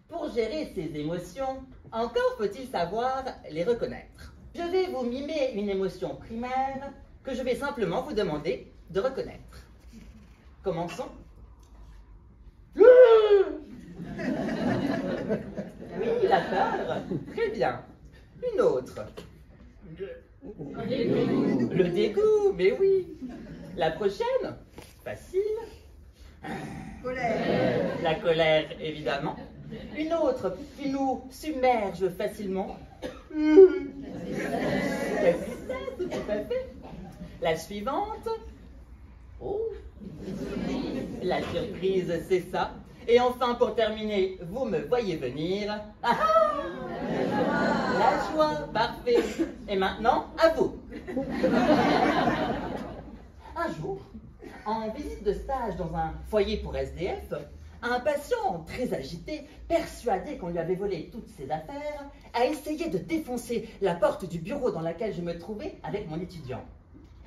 Pour gérer ces émotions, encore faut-il savoir les reconnaître. Je vais vous mimer une émotion primaire que je vais simplement vous demander de reconnaître. Commençons. Oui, la peur. Très bien. Une autre. Le dégoût, mais oui. La prochaine. Facile. Colère. La colère, évidemment. Une autre qui nous submerge facilement. La tristesse, tout à fait. La suivante. Oh. La surprise, c'est ça. Et enfin, pour terminer, vous me voyez venir. Ah ah, la joie, parfait. Et maintenant, à vous. Un jour, en visite de stage dans un foyer pour SDF, un patient très agité, persuadé qu'on lui avait volé toutes ses affaires, a essayé de défoncer la porte du bureau dans laquelle je me trouvais avec mon étudiant.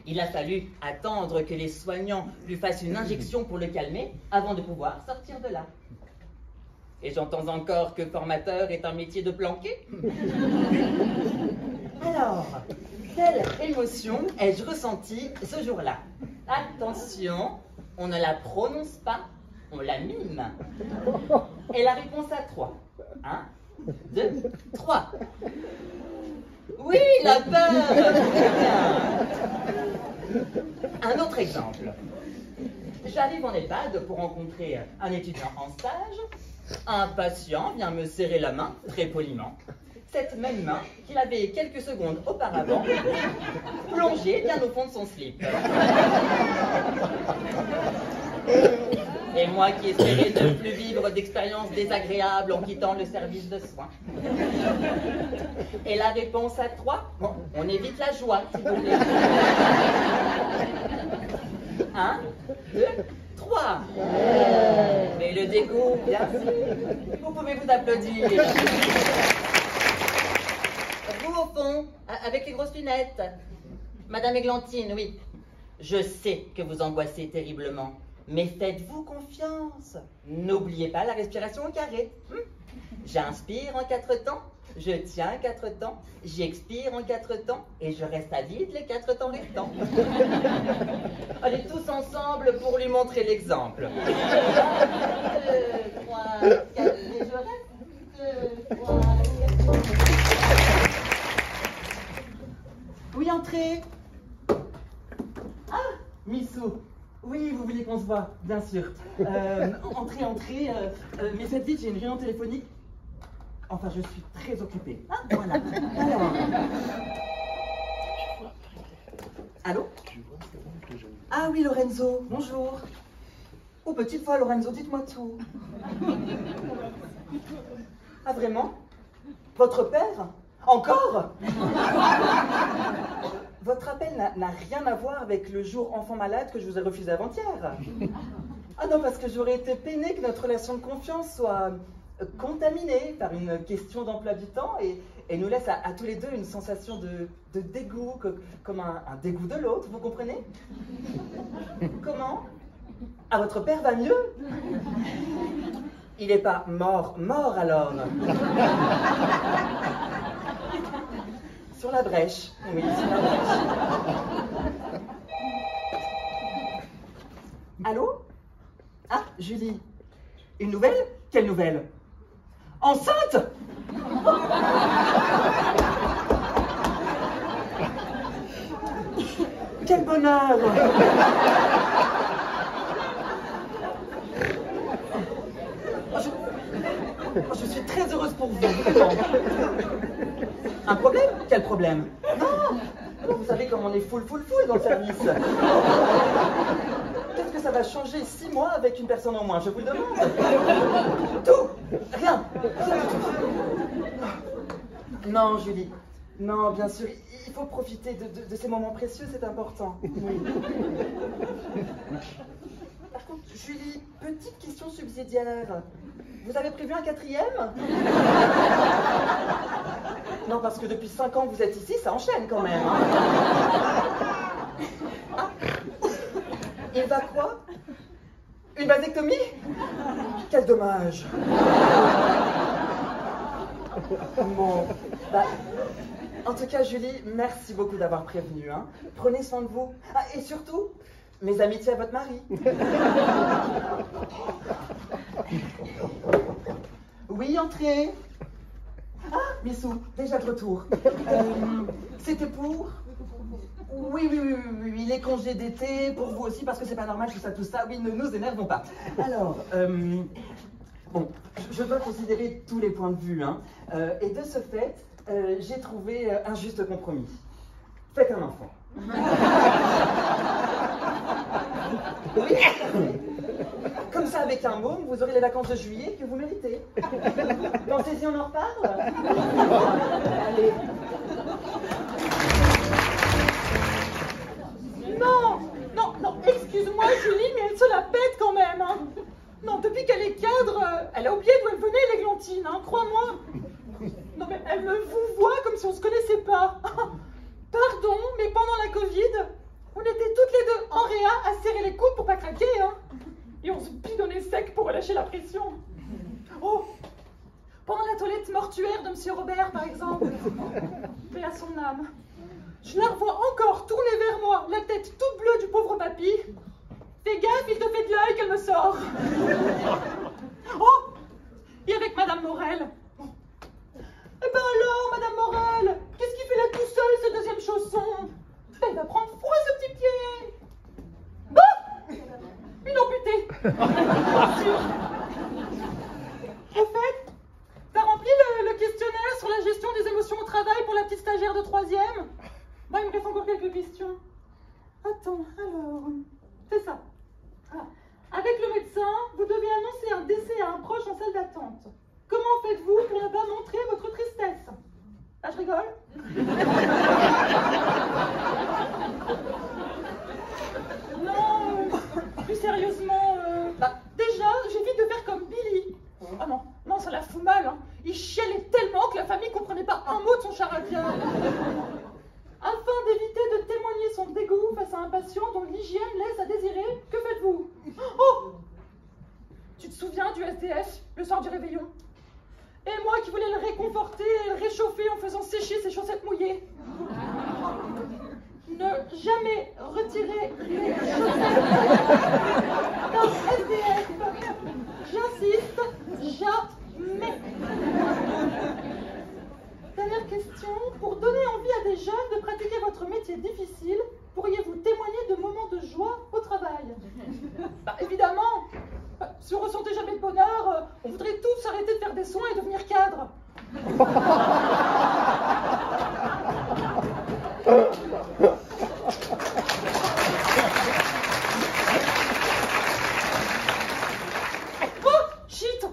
Il a fallu attendre que les soignants lui fassent une injection pour le calmer avant de pouvoir sortir de là. Et j'entends encore que formateur est un métier de planqué. Alors, quelle émotion ai-je ressentie ce jour-là? Attention, on ne la prononce pas, on la mime. Et la réponse à 3. 1, 2, 3. Oui, la peur. Très bien. Un autre exemple. J'arrive en EHPAD pour rencontrer un étudiant en stage. Un patient vient me serrer la main, très poliment. Cette même main qu'il avait quelques secondes auparavant plongée bien au fond de son slip. Et moi qui espérais ne plus vivre d'expériences désagréables en quittant le service de soins. Et la réponse à 3, bon, on évite la joie, s'il vous plaît. 1, 2, 3. Mais le dégoût, bien sûr. Vous pouvez vous applaudir. Vous, au fond, avec les grosses lunettes. Madame Églantine, oui. Je sais que vous angoissez terriblement. Mais faites-vous confiance. N'oubliez pas la respiration au carré. J'inspire en 4 temps, je tiens 4 temps, j'expire en 4 temps et je reste à vide les 4 temps restants. Allez tous ensemble pour lui montrer l'exemple. 1, 2, 3, 4 et je reste. 2, 3, 4. Oui, entrez. Ah, Missou. Oui, vous voulez qu'on se voit, bien sûr. Entrez, mais faites vite, j'ai une réunion téléphonique. Enfin, je suis très occupée. Ah, voilà. Alors. Allô? Ah oui, Lorenzo, bonjour. Oh, petite fois, Lorenzo, dites-moi tout. Ah, vraiment? Votre père? Encore? Votre appel n'a rien à voir avec le jour enfant malade que je vous ai refusé avant-hier. Ah non, parce que j'aurais été peinée que notre relation de confiance soit contaminée par une question d'emploi du temps et nous laisse à tous les deux une sensation de dégoût, comme un dégoût de l'autre, vous comprenez? Comment? Ah, votre père va mieux? Il n'est pas mort alors. Sur la brèche, oui, sur la brèche. Allô? Ah, Julie. Une nouvelle? Quelle nouvelle? Enceinte? Quel bonheur! Je suis très heureuse pour vous, vraiment. Un problème? Quel problème? Non! Vous savez comme on est full dans le service. Qu'est-ce que ça va changer 6 mois avec une personne en moins? Je vous le demande. Tout! Rien! Non, Julie. Non, bien sûr, il faut profiter de ces moments précieux, c'est important. Oui. Par contre, Julie, petite question subsidiaire. Vous avez prévu un 4e? Non, parce que depuis 5 ans que vous êtes ici, ça enchaîne quand même. Hein. Ah. Il va quoi? Une vasectomie? Quel dommage. Bon, bah, en tout cas, Julie, merci beaucoup d'avoir prévenu. Hein. Prenez soin de vous. Ah, et surtout, mes amitiés à votre mari. Oui, entrez. Ah, Missou, déjà de retour. C'était pour... Oui, les congés d'été, pour vous aussi, parce que c'est pas normal, tout ça. Oui, ne nous énervons pas. Alors, bon, je dois considérer tous les points de vue, hein. Et de ce fait, j'ai trouvé un juste compromis. Faites un enfant. Oui, comme ça, avec un môme, vous aurez les vacances de juillet que vous méritez. Pensez-y, on en reparle. Allez. Non, excuse-moi Julie, mais elle se la pète quand même. Hein. Non, depuis qu'elle est cadre, elle a oublié d'où elle venait l'Églantine, hein, crois-moi. Non mais elle me vous voit comme si on se connaissait pas. Pardon, mais pendant la Covid, on était toutes les deux en réa à serrer les coudes pour pas craquer, hein. Et on se bidonnait sec pour relâcher la pression. Oh, pendant la toilette mortuaire de Monsieur Robert, par exemple. Paix à son âme. Je la revois encore tourner vers moi, la tête toute bleue du pauvre papy. Fais gaffe, il te fait de l'œil qu'elle me sort. Oh, et avec Madame Morel. Eh ben alors, Madame Morel, qu'est-ce qui fait là tout seul, ce deuxième chausson? Elle va prendre froid, ce petit pied. Bah, une amputée. Bien sûr. Au fait, t'as rempli le questionnaire sur la gestion des émotions au travail pour la petite stagiaire de 3e? Bah, il me reste encore quelques questions. Attends, alors, c'est ça. Ah. Avec le médecin, vous devez annoncer un décès à un proche en salle d'attente. Comment faites-vous pour ne pas montrer votre tristesse? Ah, je rigole. Non, plus sérieusement, déjà, j'évite de faire comme Billy. Ah non, ça la fout mal. Hein. Il chialait tellement que la famille comprenait pas un mot de son charabia. Afin d'éviter de témoigner son dégoût face à un patient dont l'hygiène laisse à désirer, que faites-vous? Oh! Tu te souviens du SDF, le soir du réveillon? Et moi qui voulais le réconforter et le réchauffer en faisant sécher ses chaussettes mouillées. Ne jamais retirer les chaussettes d'un SDF. J'insiste, jamais. Dernière question, pour donner envie à des jeunes de pratiquer votre métier difficile, pourriez-vous témoigner de moments de joie au travail? Bah, évidemment, si on ne ressentait jamais de bonheur, on voudrait tous arrêter de faire des soins et devenir cadre. Oh, shit!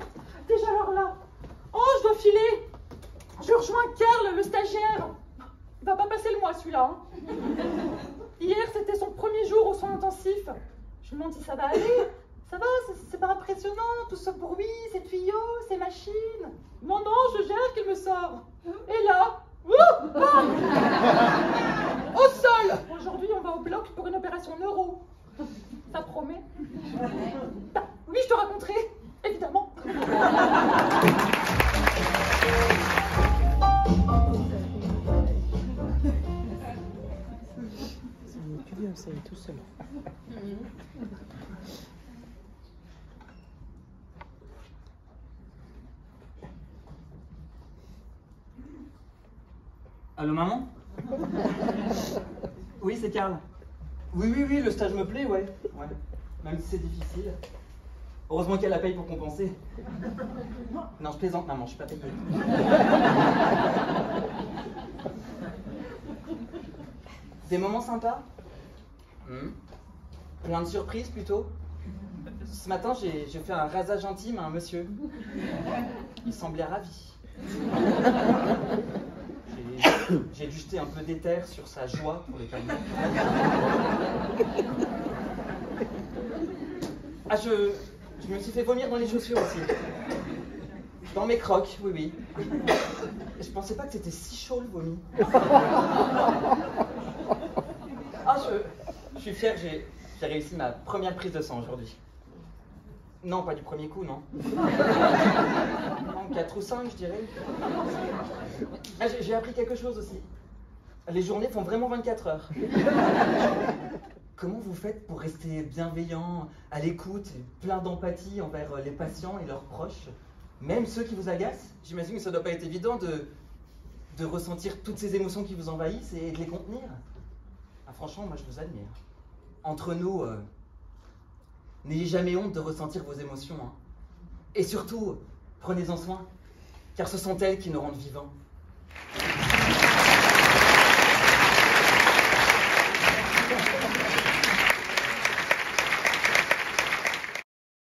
Déjà alors là. Oh, je dois filer. Je rejoins Karl, le stagiaire. Il va pas passer le mois, celui-là. Hein. Hier, c'était son premier jour aux soins intensifs. Je me demande si ça va aller. Ça va, c'est pas impressionnant, tout ce bruit, ces tuyaux, ces machines. Non, je gère qu'il me sort. Et là, au sol. Aujourd'hui, on va au bloc pour une opération neuro. Ça promet. Oui, je te raconterai, évidemment. Ça est tout seul. Allô, maman? Oui, c'est Karl. Oui, le stage me plaît, ouais. Même si c'est difficile. Heureusement qu'elle la paye pour compenser. Non, je plaisante, maman, je suis pas payée. Des moments sympas? Plein de surprises, plutôt. Ce matin, j'ai fait un rasage intime à un monsieur. Il semblait ravi. J'ai dû jeter un peu d'éther sur sa joie pour les calmer. Ah, je me suis fait vomir dans les chaussures aussi. Dans mes crocs, oui. Je pensais pas que c'était si chaud le vomi. Ah, je suis fier, j'ai réussi ma première prise de sang aujourd'hui. Non, pas du premier coup, non. Non, 4 ou 5, je dirais. Ah, j'ai appris quelque chose aussi. Les journées font vraiment 24 heures. Comment vous faites pour rester bienveillant, à l'écoute, et plein d'empathie envers les patients et leurs proches, même ceux qui vous agacent? J'imagine que ça ne doit pas être évident de ressentir toutes ces émotions qui vous envahissent et de les contenir. Ah, franchement, moi je vous admire. Entre nous, n'ayez jamais honte de ressentir vos émotions. Hein. Et surtout, prenez-en soin, car ce sont elles qui nous rendent vivants.